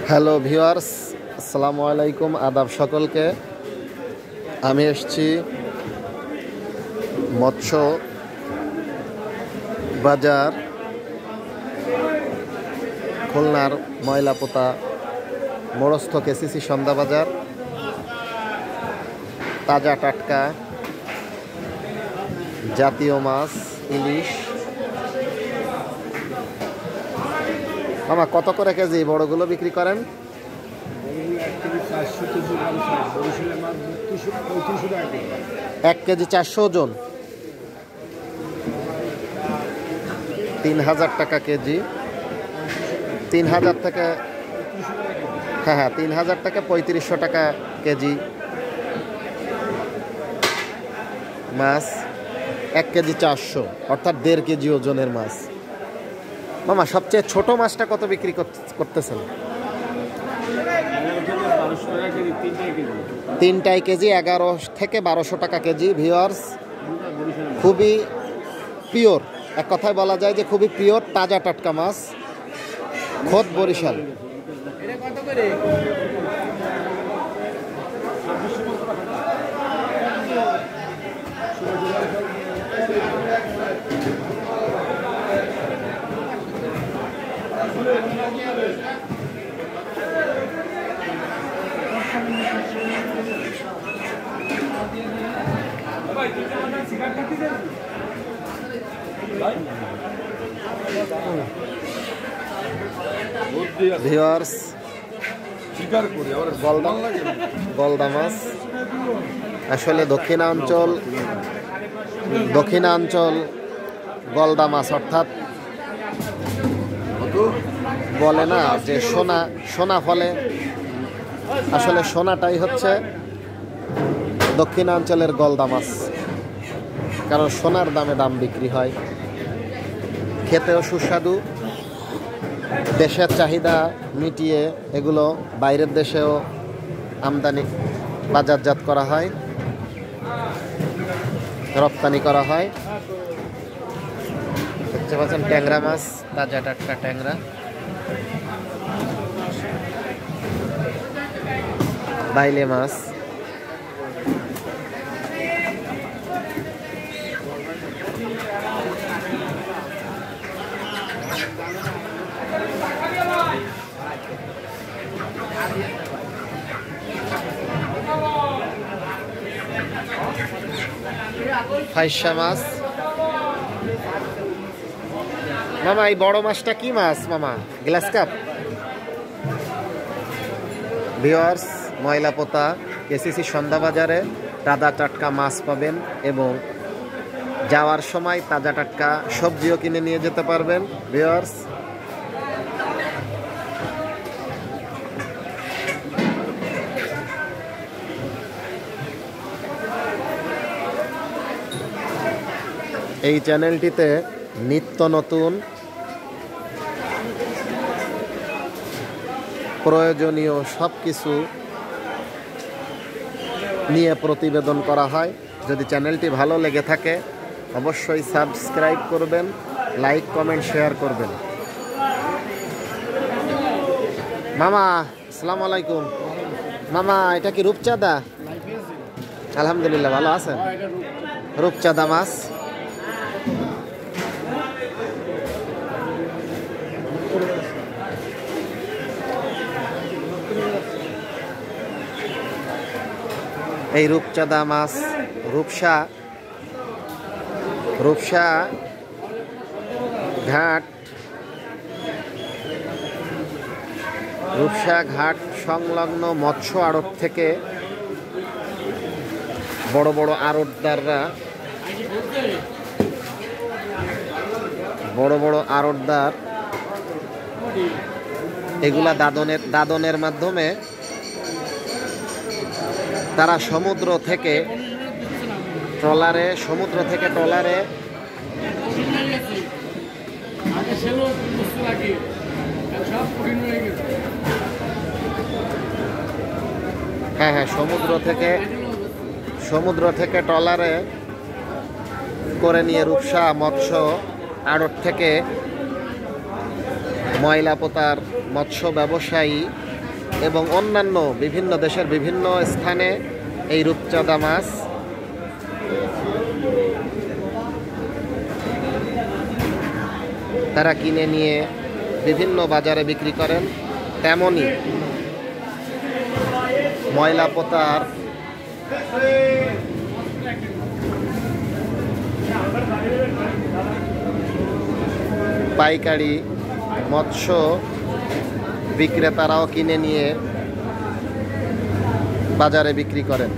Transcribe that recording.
Hello viewers, আসসালামু আলাইকুম, আদাব সকলকে। আমি এসেছি মৎস্য বাজার, খুলনার ময়লাপোতা মোড়স্থ কেসিসি সন্ধ্যা বাজার। তাজা টাটকা জাতীয় মাছ ইলিশ। মামা কত করে কেজি বড়গুলো বিক্রি করেন? 1 কেজি 400 ওজন, 3000 টাকা কেজি। 3000 থেকে হ্যাঁ 3000 থেকে 3500 টাকা কেজি মাছ। 1 কেজি 400 অর্থাৎ 1.5 কেজি ওজনের মাছ। মামা সবচেয়ে ছোট মাছটা কত বিক্রি করতেছেন? 3টাই কেজি 11 থেকে 1200 টাকা কেজি। ভিউয়ার্স, খুবই পিওর, এক কথায় বলা যায় যে খুবই পিওর তাজা টাটকা মাছ, খোদ বরিশাল। ভিউয়ার্স, গলদা মাছ আসলে দক্ষিণাঞ্চল গলদা মাছ, অর্থাৎ বলে না যে সোনা ফলে, আসলে সোনাটাই হচ্ছে দক্ষিণাঞ্চলের গলদা মাছ, কারণ সোনার দাম বিক্রি হয়। খেতেও সুস্বাদু, দেশের চাহিদা মিটিয়ে এগুলো বাইরের দেশেও আমদানি বাজারজাত করা হয়, রপ্তানি করা হয়। দেখতে পাচ্ছেন ট্যাংরা মাছ, তাজা টাটকা ট্যাংরা। বাইলে মাছ, ফাইসা মাছ। মামা এই বড় মাছটা কি মাছ মামা? Glass cup. Viewers, Moylapota KCC সন্ধ্যা বাজারে তাজা টাটকা মাছ পাবেন এবং যাওয়ার সময় তাজা টাটকা সবজিও কিনে নিয়ে যেতে পারবেন। ভিউয়ার্স, এই চ্যানেলটিতে নিত্য নতুন প্রয়োজনীয় সব কিছু নিয়ে প্রতিবেদন করা হয়। যদি চ্যানেলটি ভালো লেগে থাকে অবশ্যই সাবস্ক্রাইব করবেন, লাইক কমেন্ট শেয়ার করবেন। মামা আসসালামু আলাইকুম। মামা এটা কি রূপচাঁদা? আলহামদুলিল্লাহ, ভালো আছেন? রূপচাঁদা মাছ। এই রূপচাঁদা মাছ রূপসা ঘাট সংলগ্ন মৎস্য আড়ত থেকে বড় বড় আড়তদার এগুলা দাদনের মাধ্যমে তারা সমুদ্র থেকে ট্রলারে সমুদ্র থেকে ট্রলারে করে নিয়ে রূপসা মৎস্য আড়ত থেকে ময়লাপোতার মৎস্য ব্যবসায়ী এবং অন্যান্য বিভিন্ন দেশের বিভিন্ন স্থানে এই রূপচাঁদা মাছ তারা কিনে নিয়ে বিভিন্ন বাজারে বিক্রি করেন। তেমনি ময়লাপোতার পাইকারি মৎস্য বিক্রেতারাও কিনে নিয়ে বাজারে বিক্রি করেন।